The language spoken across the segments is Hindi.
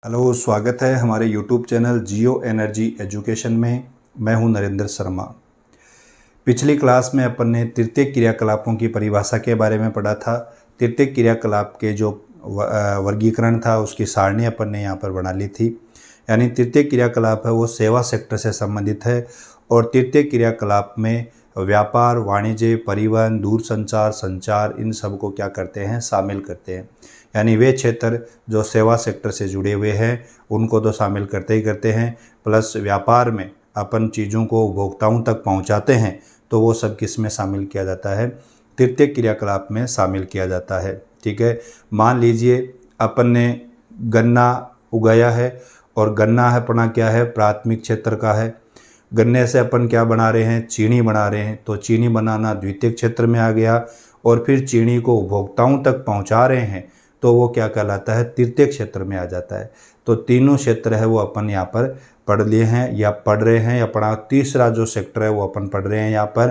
हेलो, स्वागत है हमारे यूट्यूब चैनल जियो एनर्जी एजुकेशन में। मैं हूं नरेंद्र शर्मा। पिछली क्लास में अपन ने तृतीय क्रियाकलापों की परिभाषा के बारे में पढ़ा था। तृतीय क्रियाकलाप के जो वर्गीकरण था उसकी सारणी अपन ने यहाँ पर बना ली थी। यानी तृतीय क्रियाकलाप है वो सेवा सेक्टर से संबंधित है और तृतीय क्रियाकलाप में व्यापार, वाणिज्य, परिवहन, दूरसंचार, संचार इन सब को क्या करते हैं, शामिल करते हैं। यानी वे क्षेत्र जो सेवा सेक्टर से जुड़े हुए हैं उनको तो शामिल करते ही करते हैं, प्लस व्यापार में अपन चीज़ों को उपभोक्ताओं तक पहुंचाते हैं तो वो सब किस में शामिल किया जाता है, तृतीय क्रियाकलाप में शामिल किया जाता है। ठीक है, मान लीजिए अपन ने गन्ना उगाया है और गन्ना है अपना क्या है, प्राथमिक क्षेत्र का है। गन्ने से अपन क्या बना रहे हैं, चीनी बना रहे हैं, तो चीनी बनाना द्वितीय क्षेत्र में आ गया और फिर चीनी को उपभोक्ताओं तक पहुंचा रहे हैं तो वो क्या कहलाता है, तृतीय क्षेत्र में आ जाता है। तो तीनों क्षेत्र है वो अपन यहाँ पर पढ़ लिए हैं या पढ़ रहे हैं, या पढ़ा तीसरा जो सेक्टर है वो अपन पढ़ रहे हैं यहाँ पर।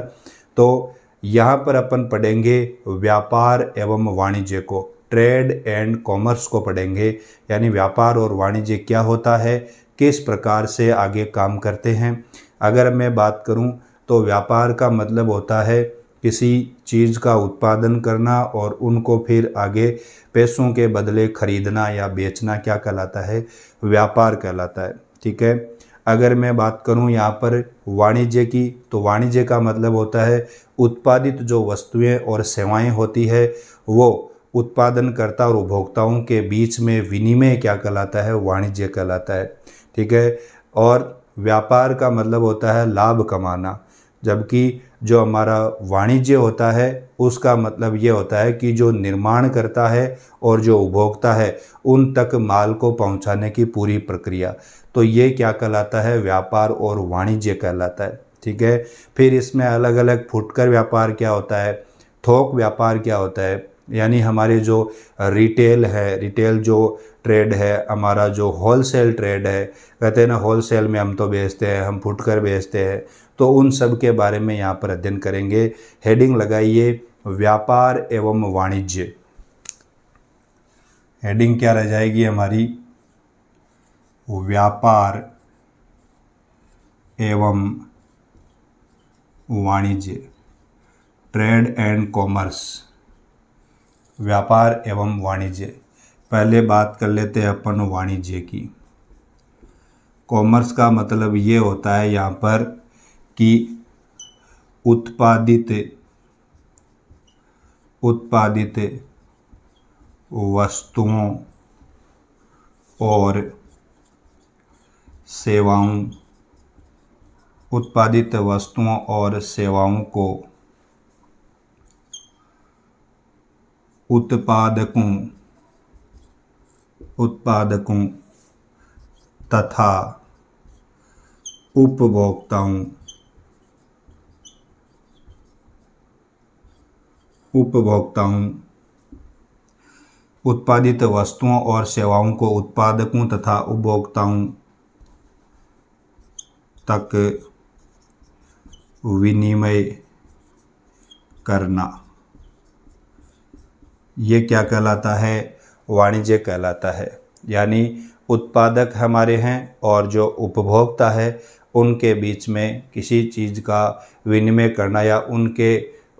तो यहाँ पर अपन पढ़ेंगे व्यापार एवं वाणिज्य को, ट्रेड एंड कॉमर्स को पढ़ेंगे। यानी व्यापार और वाणिज्य क्या होता है, किस प्रकार से आगे काम करते हैं। अगर मैं बात करूं तो व्यापार का मतलब होता है किसी चीज़ का उत्पादन करना और उनको फिर आगे पैसों के बदले खरीदना या बेचना क्या कहलाता है, व्यापार कहलाता है। ठीक है, अगर मैं बात करूं यहाँ पर वाणिज्य की, तो वाणिज्य का मतलब होता है उत्पादित जो वस्तुएं और सेवाएं होती है वो उत्पादनकर्ता और उपभोक्ताओं के बीच में विनिमय क्या कहलाता है, वाणिज्य कहलाता है। ठीक है, और व्यापार का मतलब होता है लाभ कमाना, जबकि जो हमारा वाणिज्य होता है उसका मतलब ये होता है कि जो निर्माण करता है और जो उपभोक्ता है उन तक माल को पहुंचाने की पूरी प्रक्रिया, तो ये क्या कहलाता है, व्यापार और वाणिज्य कहलाता है। ठीक है, फिर इसमें अलग अलग फुटकर व्यापार क्या होता है, थोक व्यापार क्या होता है, यानी हमारे जो रिटेल है, रिटेल जो ट्रेड है, हमारा जो होलसेल ट्रेड है, कहते हैं ना होलसेल में हम तो बेचते हैं, हम फुटकर बेचते हैं, तो उन सब के बारे में यहाँ पर अध्ययन करेंगे। हेडिंग लगाइए व्यापार एवं वाणिज्य। हेडिंग क्या रह जाएगी हमारी, व्यापार एवं वाणिज्य, ट्रेड एंड कॉमर्स, व्यापार एवं वाणिज्य। पहले बात कर लेते हैं अपन वाणिज्य की। कॉमर्स का मतलब ये होता है यहाँ पर कि उत्पादित वस्तुओं और सेवाओं, उत्पादित वस्तुओं और सेवाओं को उत्पादकों तथा उपभोक्ताओं उत्पादित वस्तुओं और सेवाओं को उत्पादकों तथा उपभोक्ताओं तक विनिमय करना, ये क्या कहलाता है, वाणिज्य कहलाता है। यानी उत्पादक हमारे हैं और जो उपभोक्ता है उनके बीच में किसी चीज़ का विनिमय करना या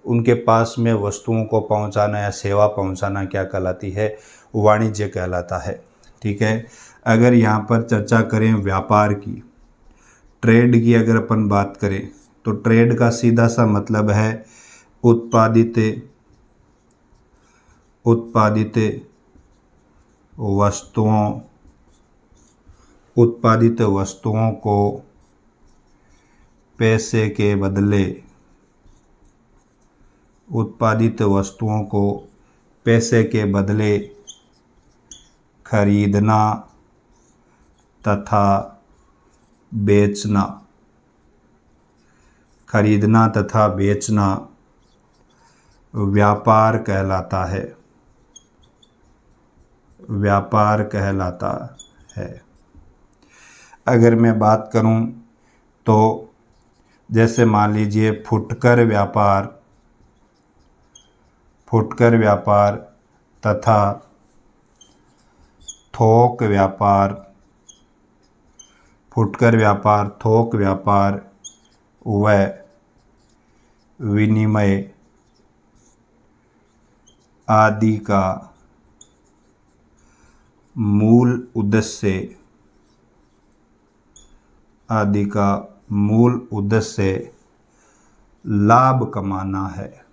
उनके पास में वस्तुओं को पहुंचाना या सेवा पहुंचाना क्या कहलाती है, वाणिज्य कहलाता है। ठीक है, अगर यहाँ पर चर्चा करें व्यापार की, ट्रेड की अगर अपन बात करें तो ट्रेड का सीधा सा मतलब है उत्पादित वस्तुओं को पैसे के बदले, उत्पादित वस्तुओं को पैसे के बदले खरीदना तथा बेचना व्यापार कहलाता है। अगर मैं बात करूं तो जैसे मान लीजिए फुटकर व्यापार तथा थोक व्यापार, फुटकर व्यापार, थोक व्यापार व विनिमय आदि का मूल उद्देश्य लाभ कमाना है।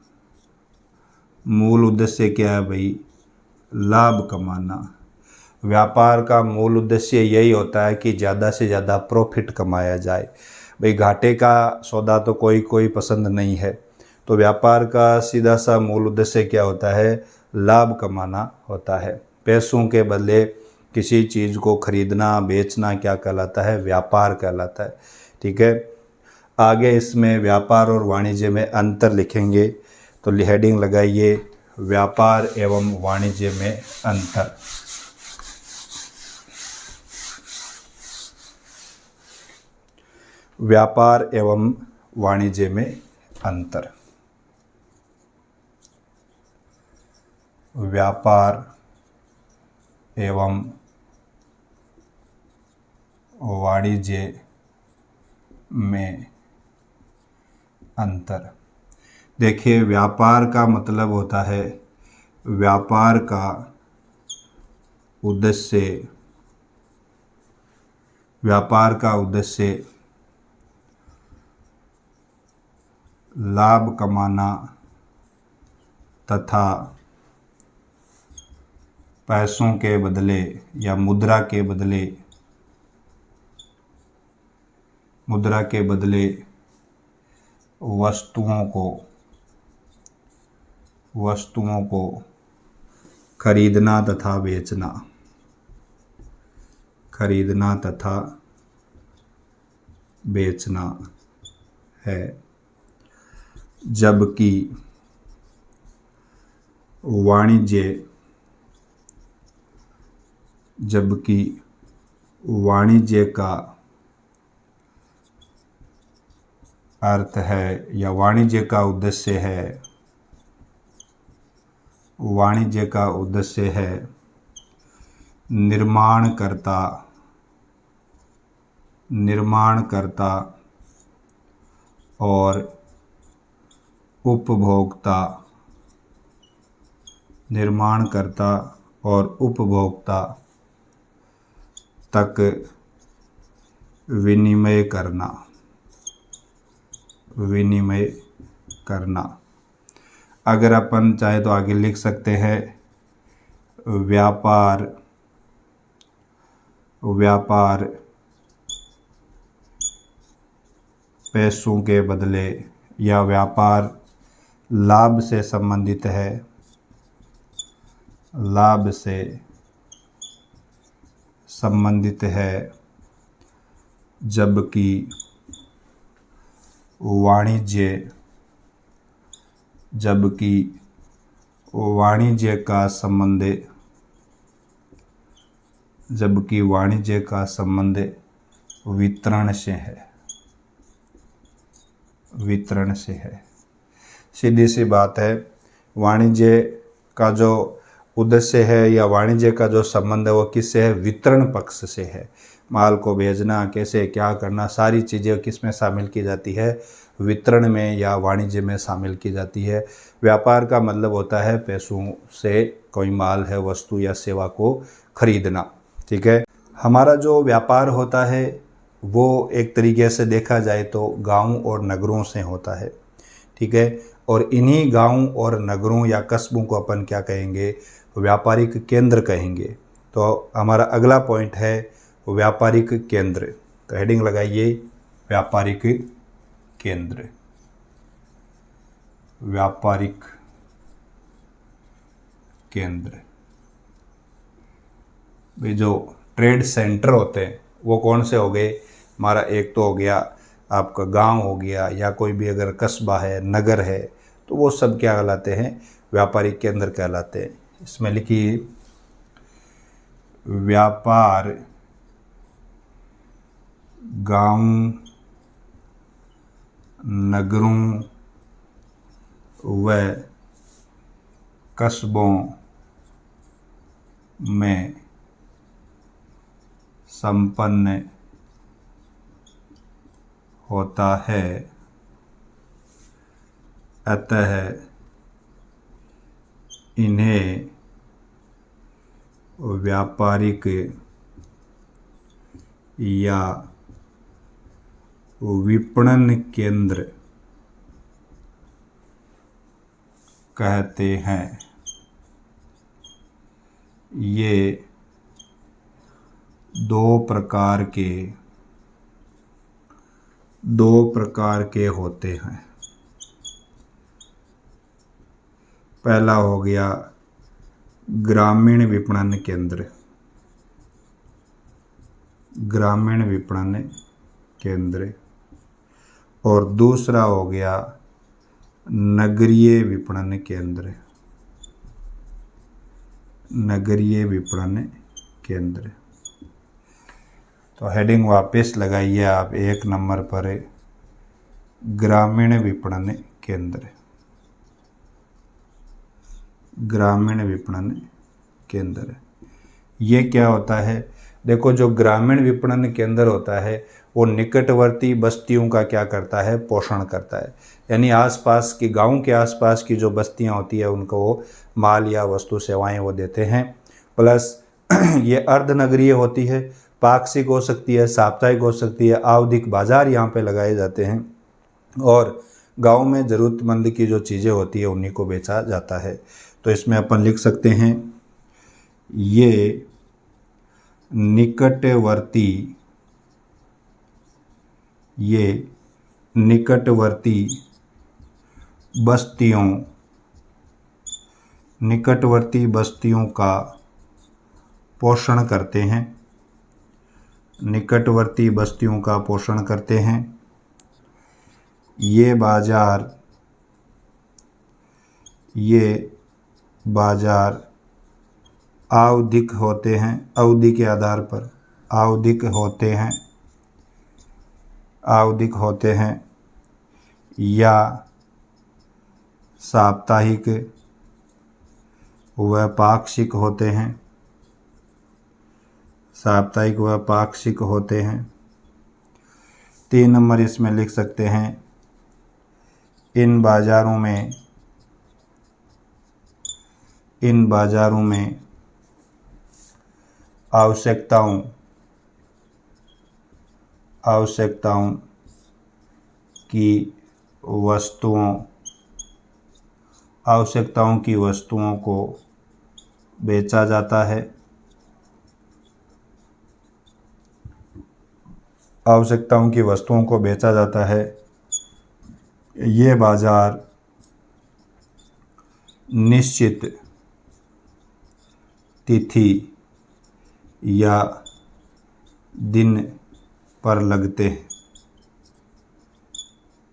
मूल उद्देश्य क्या है भाई? लाभ कमाना। व्यापार का मूल उद्देश्य यही होता है कि ज़्यादा से ज़्यादा प्रॉफिट कमाया जाए। भाई घाटे का सौदा तो कोई पसंद नहीं है। तो व्यापार का सीधा सा मूल उद्देश्य क्या होता है? लाभ कमाना होता है। पैसों के बदले किसी चीज़ को खरीदना बेचना क्या कहलाता है? व्यापार कहलाता है। ठीक है। आगे इसमें व्यापार और वाणिज्य में अंतर लिखेंगे, तो हेडिंग लगाइए व्यापार एवं वाणिज्य में अंतर। व्यापार एवं वाणिज्य में अंतर। व्यापार एवं वाणिज्य में अंतर। देखिए, व्यापार का मतलब होता है व्यापार का उद्देश्य लाभ कमाना तथा पैसों के बदले या मुद्रा के बदले वस्तुओं को खरीदना तथा बेचना है। जबकि वाणिज्य का अर्थ है या वाणिज्य का उद्देश्य है निर्माणकर्ता और उपभोक्ता तक विनिमय करना। अगर अपन चाहे तो आगे लिख सकते हैं व्यापार पैसों के बदले या व्यापार लाभ से संबंधित है, जबकि वाणिज्य का संबंध वितरण से है। सीधी सी बात है, वाणिज्य का जो उद्देश्य है या वाणिज्य का जो संबंध है वो किससे है? वितरण पक्ष से है। माल को भेजना, कैसे क्या करना, सारी चीज़ें किस में शामिल की जाती है? वितरण में या वाणिज्य में शामिल की जाती है। व्यापार का मतलब होता है पैसों से कोई माल है, वस्तु या सेवा को खरीदना। ठीक है। हमारा जो व्यापार होता है वो एक तरीके से देखा जाए तो गांव और नगरों से होता है। ठीक है। और इन्हीं गांव और नगरों या कस्बों को अपन क्या कहेंगे? व्यापारिक केंद्र कहेंगे। तो हमारा अगला पॉइंट है व्यापारिक केंद्र। तो हेडिंग लगाइए व्यापारिक केंद्र। व्यापारिक केंद्र भाई जो ट्रेड सेंटर होते हैं वो कौन से हो गए? हमारा एक तो हो गया आपका गांव हो गया, या कोई भी अगर कस्बा है, नगर है, तो वो सब क्या कहलाते हैं? व्यापारिक केंद्र कहलाते हैं। इसमें लिखिए व्यापार गांव नगरों व कस्बों में संपन्न होता है, अतः इन्हें व्यापारिक या विपणन केंद्र कहते हैं। ये दो प्रकार के होते हैं। पहला हो गया ग्रामीण विपणन केंद्र, ग्रामीण विपणन केंद्र, और दूसरा हो गया नगरीय विपणन केंद्र, नगरीय विपणन केंद्र। तो हेडिंग वापस लगाइए आप 1 नंबर पर, ग्रामीण विपणन केंद्र, ग्रामीण विपणन केंद्र। ये क्या होता है? देखो, जो ग्रामीण विपणन केंद्र होता है वो निकटवर्ती बस्तियों का क्या करता है? पोषण करता है। यानी आसपास की, गांव के आसपास की जो बस्तियां होती है उनको वो माल या वस्तु सेवाएं वो देते हैं। प्लस ये अर्धनगरीय होती है, पाक्षिक हो सकती है, साप्ताहिक हो सकती है, आवधिक बाजार यहाँ पे लगाए जाते हैं और गांव में ज़रूरतमंद की जो चीज़ें होती है उन्हीं को बेचा जाता है। तो इसमें अपन लिख सकते हैं ये निकटवर्ती बस्तियों का पोषण करते हैं, निकटवर्ती बस्तियों का पोषण करते हैं। ये बाजार आवधिक होते हैं, अवधि के आधार पर आवधिक होते हैं या साप्ताहिक व पाक्षिक होते हैं, साप्ताहिक व पाक्षिक होते हैं। 3 नंबर इसमें लिख सकते हैं इन बाजारों में आवश्यकताओं की वस्तुओं को बेचा जाता है। आवश्यकताओं की वस्तुओं को बेचा जाता है। ये बाजार निश्चित तिथि या दिन पर लगते हैं।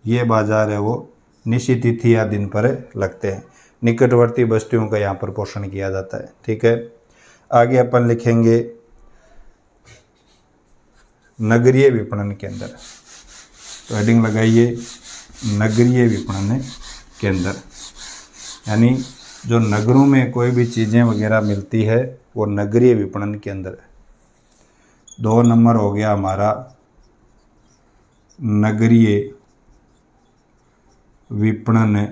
ये बाजार है वो निश्चित तिथि या दिन पर लगते हैं। निकटवर्ती बस्तियों का यहाँ पर पोषण किया जाता है। ठीक है, आगे अपन लिखेंगे नगरीय विपणन केंद्र। तो हेडिंग लगाइए नगरीय विपणन केंद्र, यानी जो नगरों में कोई भी चीज़ें वगैरह मिलती है वो नगरीय विपणन केंद्र है। 2 नंबर हो गया हमारा नगरीय विपणन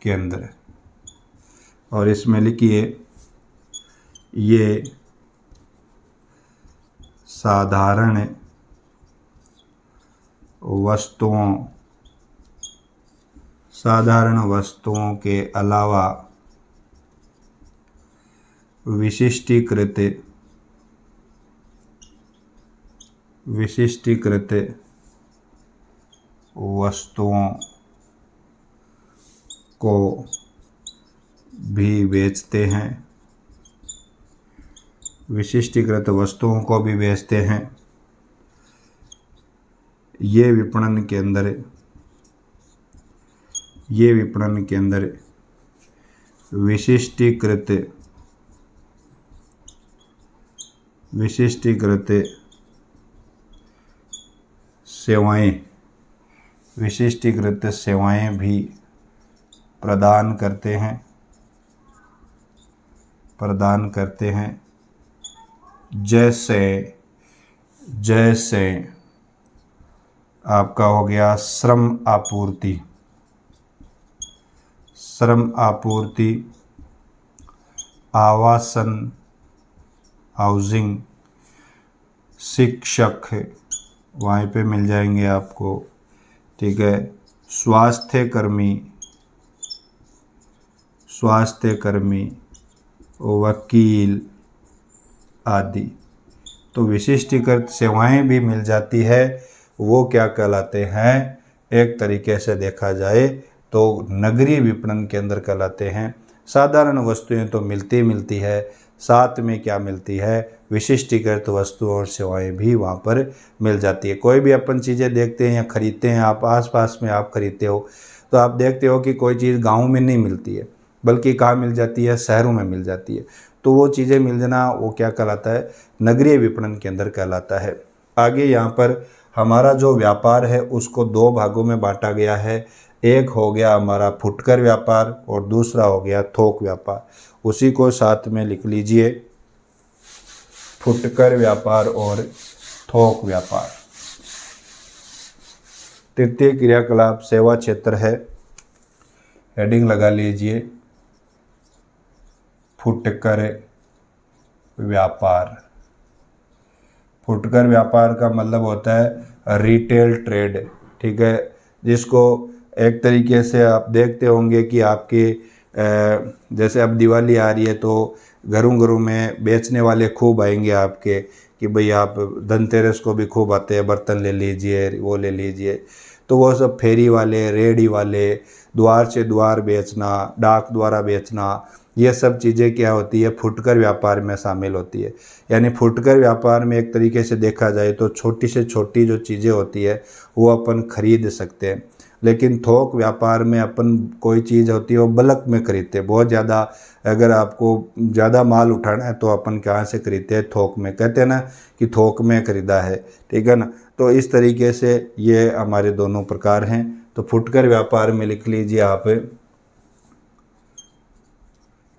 केंद्र, और इसमें लिखिए ये साधारण वस्तुओं के अलावा विशिष्टीकृत वस्तुओं को भी बेचते हैं, विशिष्टीकृत वस्तुओं को भी बेचते हैं। ये विपणन केंद्र विशिष्टीकृत सेवाएं भी प्रदान करते हैं जैसे जैसे आपका हो गया श्रम आपूर्ति, श्रम आपूर्ति, आवासन, हाउसिंग, शिक्षक वहीं पे मिल जाएंगे आपको, ठीक है, स्वास्थ्य कर्मी, स्वास्थ्य कर्मी, वकील आदि। तो विशिष्टीकृत सेवाएं भी मिल जाती है, वो क्या कहलाते हैं, एक तरीके से देखा जाए तो नगरीय विपणन केंद्र कहलाते हैं। साधारण वस्तुएं तो मिलती है, साथ में क्या मिलती है, विशिष्टीकृत वस्तु और सेवाएं भी वहाँ पर मिल जाती है। कोई भी अपन चीज़ें देखते हैं या खरीदते हैं, आप आसपास में आप खरीदते हो तो आप देखते हो कि कोई चीज़ गाँव में नहीं मिलती है, बल्कि कहाँ मिल जाती है, शहरों में मिल जाती है। तो वो चीज़ें मिल जाना वो क्या कहलाता है, नगरीय विपणन केंद्र कहलाता है। आगे यहाँ पर हमारा जो व्यापार है उसको दो भागों में बांटा गया है। एक हो गया हमारा फुटकर व्यापार और दूसरा हो गया थोक व्यापार। उसी को साथ में लिख लीजिए, फुटकर व्यापार और थोक व्यापार। तृतीय क्रियाकलाप सेवा क्षेत्र है, हेडिंग लगा लीजिए, फुटकर व्यापार। फुटकर व्यापार का मतलब होता है रिटेल ट्रेड, ठीक है, जिसको एक तरीके से आप देखते होंगे कि आपके जैसे अब दिवाली आ रही है तो घरों घरों में बेचने वाले खूब आएंगे आपके, कि भाई आप धनतेरस को भी खूब आते हैं, बर्तन ले लीजिए, वो ले लीजिए। तो वो सब फेरी वाले, रेहड़ी वाले, द्वार से द्वार बेचना, डाक द्वारा बेचना, ये सब चीज़ें क्या होती है, फुटकर व्यापार में शामिल होती है। यानी फुटकर व्यापार में एक तरीके से देखा जाए तो छोटी से छोटी जो चीज़ें होती है वो अपन खरीद सकते हैं। लेकिन थोक व्यापार में अपन कोई चीज़ होती है वो बल्क में खरीदते हैं, बहुत ज़्यादा। अगर आपको ज़्यादा माल उठाना है तो अपन कहाँ से खरीदते हैं, थोक में। कहते हैं ना कि थोक में खरीदा है, ठीक है ना। तो इस तरीके से ये हमारे दोनों प्रकार हैं। तो फुटकर व्यापार में लिख लीजिए आप,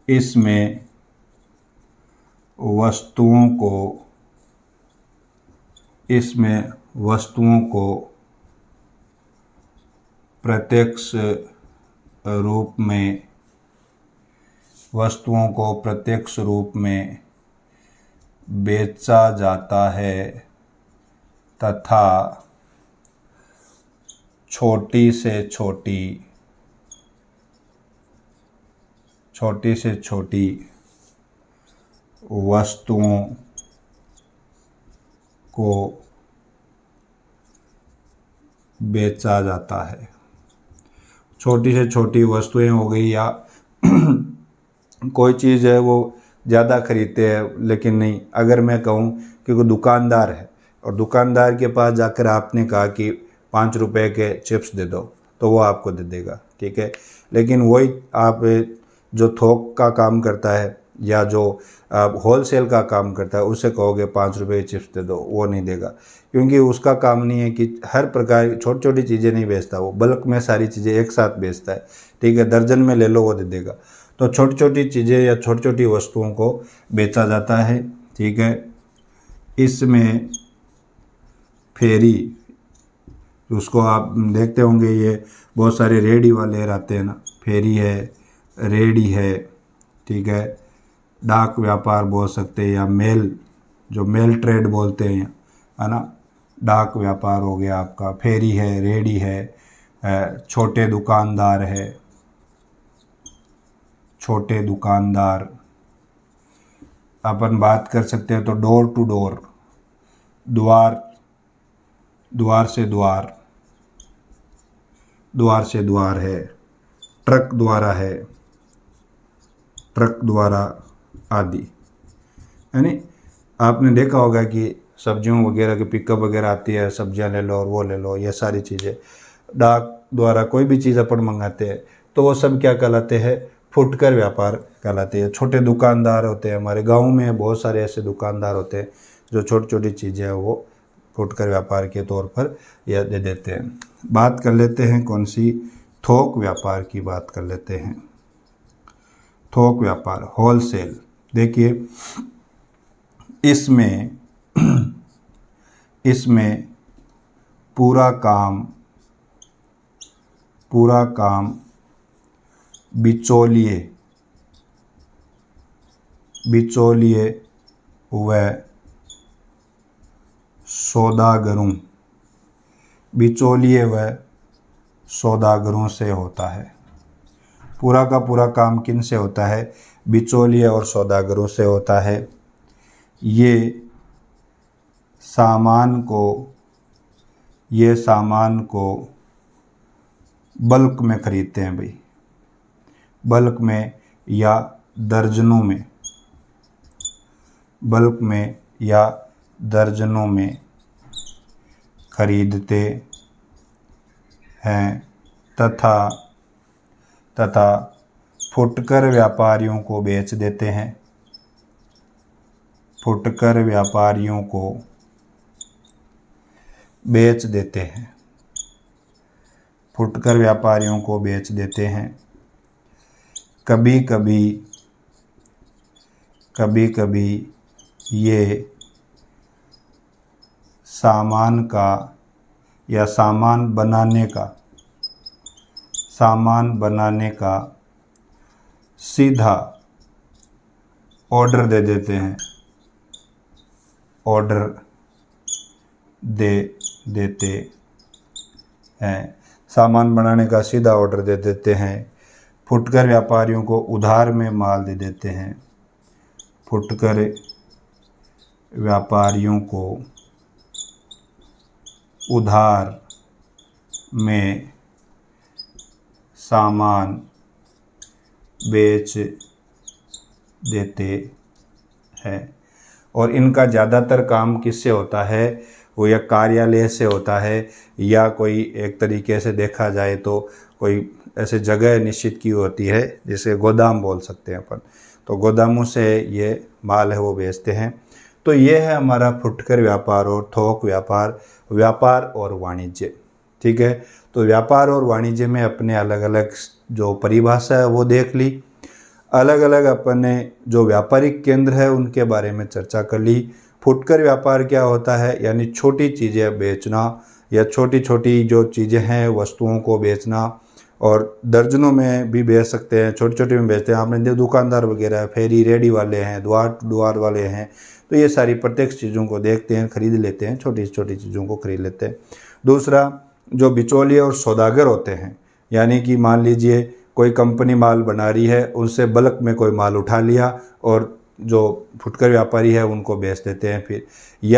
इसमें वस्तुओं को प्रत्यक्ष रूप में बेचा जाता है तथा छोटी से छोटी वस्तुओं को बेचा जाता है। छोटी से छोटी वस्तुएं हो गई, या कोई चीज़ है वो ज़्यादा खरीदते हैं, लेकिन नहीं, अगर मैं कहूँ कि कोई दुकानदार है और दुकानदार के पास जाकर आपने कहा कि 5 रुपए के चिप्स दे दो, तो वो आपको दे देगा, ठीक है। लेकिन वही आप जो थोक का काम करता है या जो होलसेल का काम करता है उसे कहोगे 5 रुपए की चिप्स दे दो, वो नहीं देगा, क्योंकि उसका काम नहीं है कि हर प्रकार की छोटी छोटी चीज़ें नहीं बेचता, वो बल्क में सारी चीज़ें एक साथ बेचता है, ठीक है। दर्जन में ले लो, वो दे देगा। तो छोटी छोटी चीज़ें या छोटी छोटी वस्तुओं को बेचा जाता है, ठीक है। इसमें फेरी, उसको आप देखते होंगे, ये बहुत सारे रेहड़ी वाले रहते हैं ना, फेरी है, रेहड़ी है, ठीक है। डाक व्यापार बोल सकते हैं, या मेल, जो मेल ट्रेड बोलते हैं, है ना, डाक व्यापार हो गया आपका। फेरी है, रेहड़ी है, छोटे दुकानदार है, छोटे दुकानदार। अपन बात कर सकते हैं तो डोर टू डोर, द्वार से द्वार है, ट्रक द्वारा आदि। यानी आपने देखा होगा कि सब्जियों वगैरह की पिकअप वगैरह आती है, सब्जियां ले लो और वो ले लो, ये सारी चीज़ें डाक द्वारा कोई भी चीज़ अपन मंगाते हैं तो वो सब क्या कहलाते हैं, फुटकर व्यापार कहलाते हैं। छोटे दुकानदार होते हैं, हमारे गांव में बहुत सारे ऐसे दुकानदार होते हैं जो छोटी छोटी चीज़ें हैं वो फुटकर व्यापार के तौर पर यह दे देते हैं। बात कर लेते हैं कौन सी, थोक व्यापार की बात कर लेते हैं। थोक व्यापार, होलसेल। देखिए इसमें इसमें पूरा काम बिचौलिए व सौदागरों से होता है। पूरा का पूरा काम किन से होता है? बिचौलिए और सौदागरों से होता है। ये सामान को बल्क में खरीदते हैं भाई, बल्क में या दर्जनों में खरीदते हैं तथा फुटकर व्यापारियों को बेच देते हैं। फुटकर व्यापारियों को बेच देते हैं। कभी कभी ये सामान बनाने का सीधा ऑर्डर दे देते हैं। सामान बनाने का सीधा ऑर्डर दे देते हैं। फुटकर व्यापारियों को उधार में माल दे देते हैं। फुटकर व्यापारियों को उधार में सामान बेच देते हैं। और इनका ज़्यादातर काम किससे होता है? वो या कार्यालय से होता है या कोई एक तरीके से देखा जाए तो कोई ऐसे जगह निश्चित की होती है, जिसे गोदाम बोल सकते हैं अपन। तो गोदामों से ये माल है वो बेचते हैं। तो ये है हमारा फुटकर व्यापार और थोक व्यापार और वाणिज्य। ठीक है, तो व्यापार और वाणिज्य में अपने अलग अलग जो परिभाषा है वो देख ली। अलग अलग अपने जो व्यापारिक केंद्र है उनके बारे में चर्चा कर ली। फुटकर व्यापार क्या होता है? यानी छोटी चीज़ें बेचना या छोटी छोटी जो चीज़ें हैं वस्तुओं को बेचना, और दर्जनों में भी बेच सकते हैं, छोटे छोटे में बेचते हैं। आपने दुकानदार वगैरह, फेरी रेडी वाले हैं, द्वार वाले हैं, तो ये सारी प्रत्यक्ष चीज़ों को देखते हैं, खरीद लेते हैं, छोटी छोटी चीज़ों को खरीद लेते हैं। दूसरा, जो बिचौलिए और सौदागर होते हैं, यानी कि मान लीजिए कोई कंपनी माल बना रही है, उनसे बल्क में कोई माल उठा लिया और जो फुटकर व्यापारी है उनको बेच देते हैं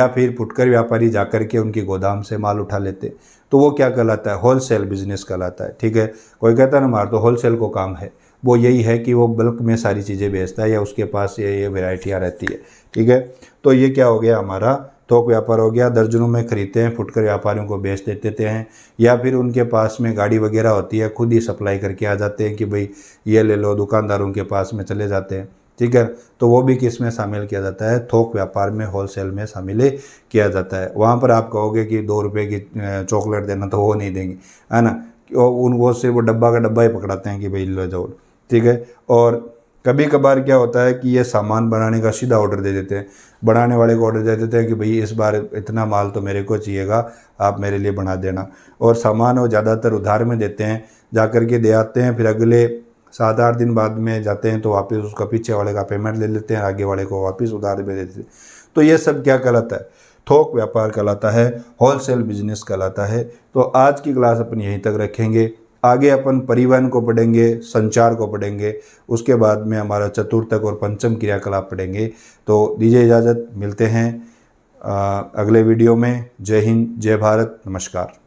फिर फुटकर व्यापारी जाकर के उनकी गोदाम से माल उठा लेते, तो वो क्या कहलाता है? होलसेल बिजनेस कहलाता है। ठीक है, कोई कहता है ना हमारा तो होलसेल को काम है, वो यही है कि वो बल्क में सारी चीज़ें बेचता है या उसके पास ये वैरायटियाँ रहती है। ठीक है, तो ये क्या हो गया? हमारा थोक व्यापार हो गया। दर्जनों में खरीदते हैं, फुटकर व्यापारियों को बेच देते हैं, या फिर उनके पास में गाड़ी वगैरह होती है, खुद ही सप्लाई करके आ जाते हैं कि भाई ये ले लो, दुकानदारों के पास में चले जाते हैं। ठीक है, तो वो भी किस में शामिल किया जाता है? थोक व्यापार में, होलसेल में शामिल किया जाता है। वहाँ पर आप कहोगे कि 2 रुपये की चॉकलेट देना, तो वो नहीं देंगे, है ना। वो सिर्फ वो डब्बा का डब्बा ही पकड़ाते हैं कि भाई ले जाओ। ठीक है, और कभी कभार क्या होता है कि ये सामान बनाने का सीधा ऑर्डर दे देते हैं, बनाने वाले को ऑर्डर दे देते हैं कि भाई इस बार इतना माल तो मेरे को चाहिएगा, आप मेरे लिए बना देना। और सामान वो ज़्यादातर उधार में देते हैं, जा कर के दे आते हैं, फिर अगले 7-8 दिन बाद में जाते हैं तो वापस उसका पीछे वाले का पेमेंट ले लेते हैं, आगे वाले को वापस उधार में देते हैं। तो ये सब क्या कहलाता है? थोक व्यापार कहलाता है, होलसेल बिजनेस कहलाता है। तो आज की क्लास अपन यहीं तक रखेंगे। आगे अपन परिवहन को पढ़ेंगे, संचार को पढ़ेंगे, उसके बाद में हमारा चतुर्थक और पंचम क्रियाकलाप पढ़ेंगे। तो दीजिए इजाज़त, मिलते हैं अगले वीडियो में। जय हिंद, जय भारत, नमस्कार।